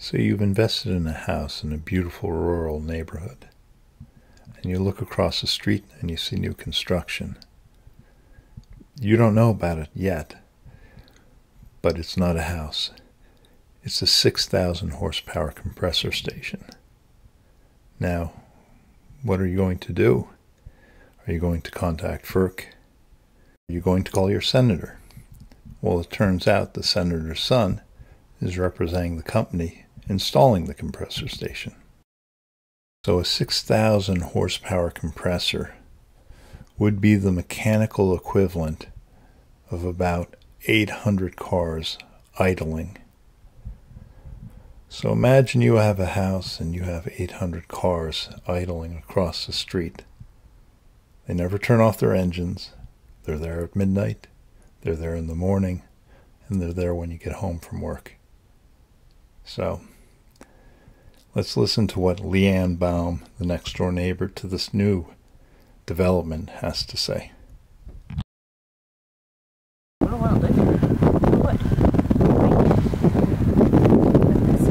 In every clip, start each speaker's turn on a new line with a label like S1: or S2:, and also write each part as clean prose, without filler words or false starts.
S1: So you've invested in a house in a beautiful rural neighborhood, and you look across the street and you see new construction. You don't know about it yet, but it's not a house. It's a 6,000 horsepower compressor station. Now, what are you going to do? Are you going to contact FERC? Are you going to call your senator? Well, it turns out the senator's son is representing the company installing the compressor station. So a 6,000 horsepower compressor would be the mechanical equivalent of about 800 cars idling. So imagine you have a house and you have 800 cars idling across the street. They never turn off their engines. They're there at midnight, they're there in the morning, and they're there when you get home from work. So, let's listen to what Leanne Baum, the next door neighbor to this new development, has to say.
S2: I don't want to live here. I would. And this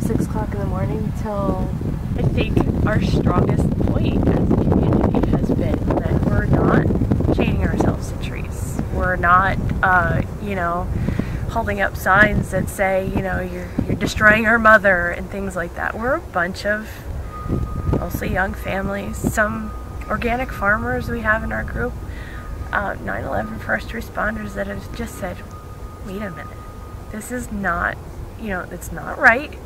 S2: is, 6 o'clock in the morning till... I think our strongest point as a community has been that we're not chaining ourselves to trees. We're not, holding up signs that say, you're destroying our mother and things like that. We're a bunch of mostly young families, some organic farmers we have in our group, 9/11 first responders that have just said, wait a minute, this is not, it's not right.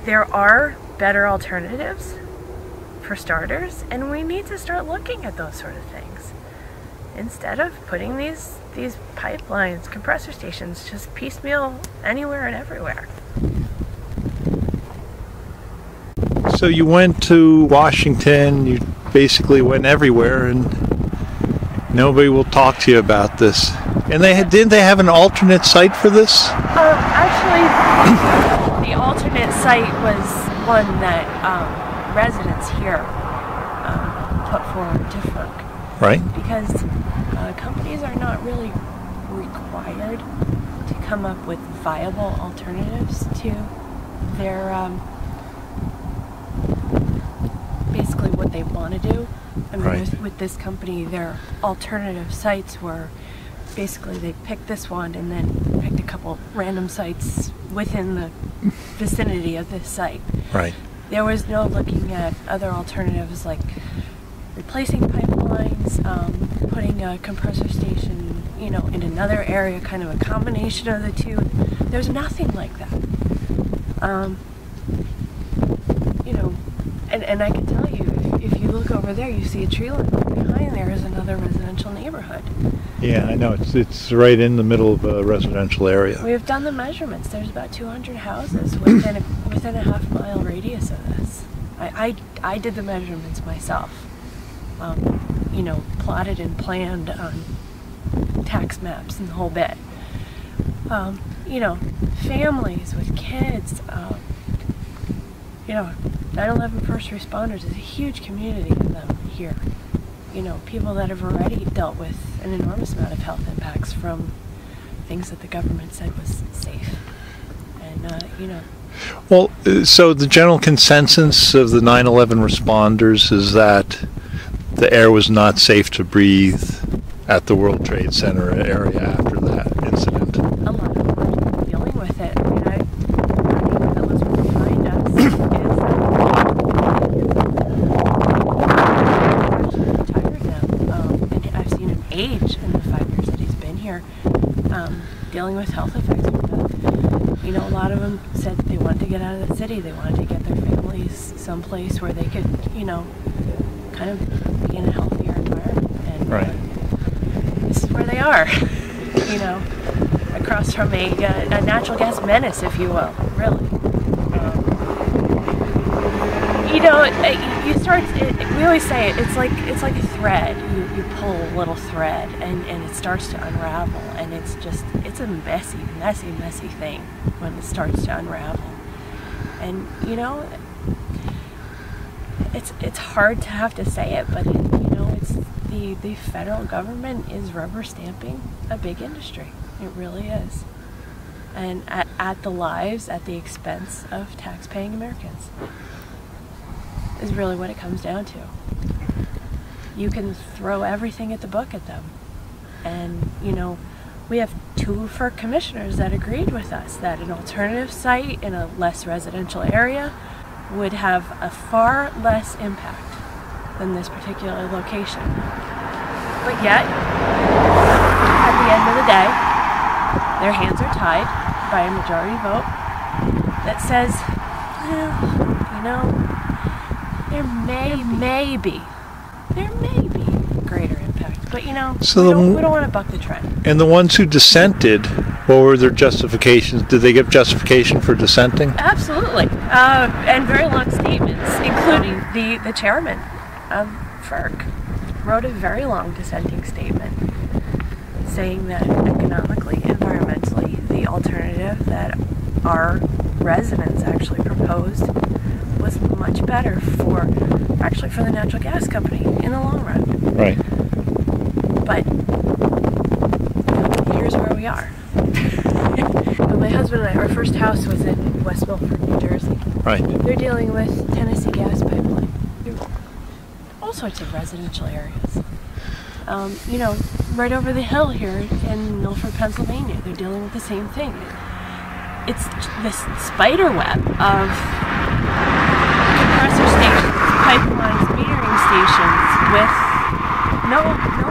S2: There are better alternatives for starters, and we need to start looking at those sort of things instead of putting these pipelines, compressor stations, just piecemeal anywhere and everywhere.
S1: So you went to Washington, you basically went everywhere, and nobody will talk to you about this. And didn't they have an alternate site for this?
S2: Actually, the alternate site was one that residents here put forward to FERC.
S1: Right.
S2: Because companies are not really required to come up with viable alternatives to their basically what they want to do. I mean,
S1: right.
S2: With this company, their alternative sites were basically they picked this one and then picked a couple random sites within the vicinity of this site.
S1: Right.
S2: There was no looking at other alternatives like replacing pipelines, putting a compressor station, in another area, kind of a combination of the two. There's nothing like that. And I can tell you, if you look over there, you see a tree line. Behind there is another residential neighborhood.
S1: Yeah, I know. It's right in the middle of a residential area.
S2: We have done the measurements. There's about 200 houses within a half-mile radius of this. I did the measurements myself. Plotted and planned on tax maps and the whole bit. Families with kids. 9/11 first responders is a huge community of them here. People that have already dealt with an enormous amount of health impacts from things that the government said was safe. And,
S1: Well, so the general consensus of the 9/11 responders is that the air was not safe to breathe at the World Trade Center area after that incident.
S2: A lot of them are dealing with it. I mean, I think that was behind us is retired now. And I've seen him age in the 5 years that he's been here, dealing with health effects from that. A lot of them said they wanted to get out of the city. They wanted to get their families someplace where they could, kind of be in a healthier environment. And
S1: right.
S2: This is where they are, across from a natural gas menace, if you will, really. You start. We always say it's like a thread. You pull a little thread, and it starts to unravel, and it's a messy thing when it starts to unravel, and it's hard to have to say it, but it's the federal government is rubber stamping a big industry. It really is. and at the lives, at the expense of tax-paying Americans, is really what it comes down to. You can throw everything at the book at them. And, you know, we have 2 FERC commissioners that agreed with us that an alternative site in a less residential area would have a far less impact than this particular location. But yet, at the end of the day, their hands are tied by a majority vote that says, well, you know, there may be greater impact. But, you know,
S1: so
S2: we don't want to buck the trend.
S1: And the ones who dissented, what were their justifications? Did they give justification for dissenting?
S2: Absolutely. And very long statements, including the chairman of FERC wrote a very long dissenting statement saying that economically, environmentally, the alternative that our residents actually proposed was much better for the natural gas company in the long run.
S1: Right.
S2: But here's where we are. When my husband and I, our first house was in West Milford, New Jersey.
S1: Right.
S2: They're dealing with Tennessee gas pipeline. All sorts of residential areas. You know, right over the hill here in Milford, Pennsylvania, they're dealing with the same thing. It's this spider web of compressor stations, pipelines, metering stations with no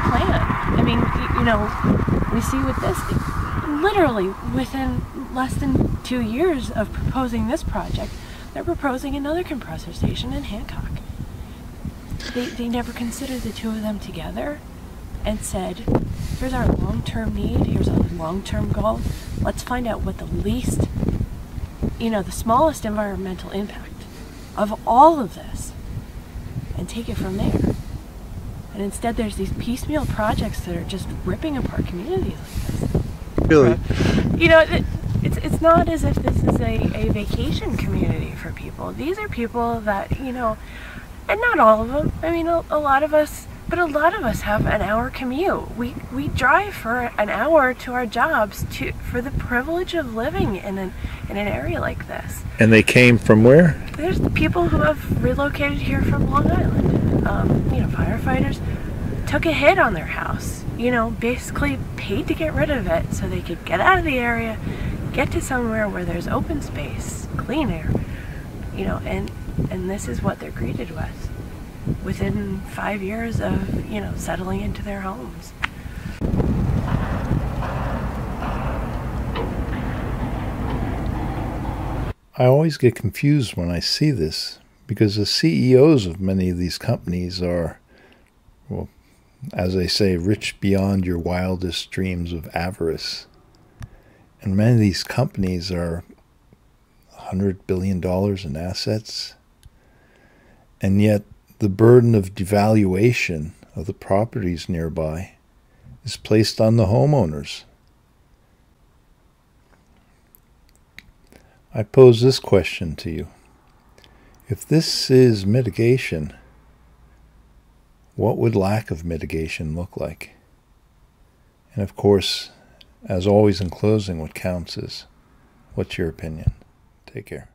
S2: plan. I mean, you know, we see with this, literally within less than 2 years of proposing this project, they're proposing another compressor station in Hancock. They never considered the 2 of them together and said, here's our long-term need, here's our long-term goal, let's find out what the least, you know, the smallest environmental impact of all of this and take it from there. And instead there's these piecemeal projects that are just ripping apart communities like this.
S1: Really?
S2: You know, it's not as if this is a vacation community for people. These are people that, you know, and not all of them. I mean, a lot of us, but a lot of us have an hour commute. We drive for an hour to our jobs for the privilege of living in an area like this.
S1: And they came from where?
S2: There's the people who have relocated here from Long Island. You know, firefighters took a hit on their house. You know, basically paid to get rid of it so they could get out of the area, get to somewhere where there's open space, clean air. You know, and this is what they're greeted with within 5 years of, you know, settling into their homes.
S1: I always get confused when I see this because the CEOs of many of these companies are, well, as they say, rich beyond your wildest dreams of avarice. And many of these companies are $100 billion in assets. And yet the burden of devaluation of the properties nearby is placed on the homeowners. I pose this question to you. If this is mitigation, what would lack of mitigation look like? And of course, as always in closing, what counts is, what's your opinion? Take care.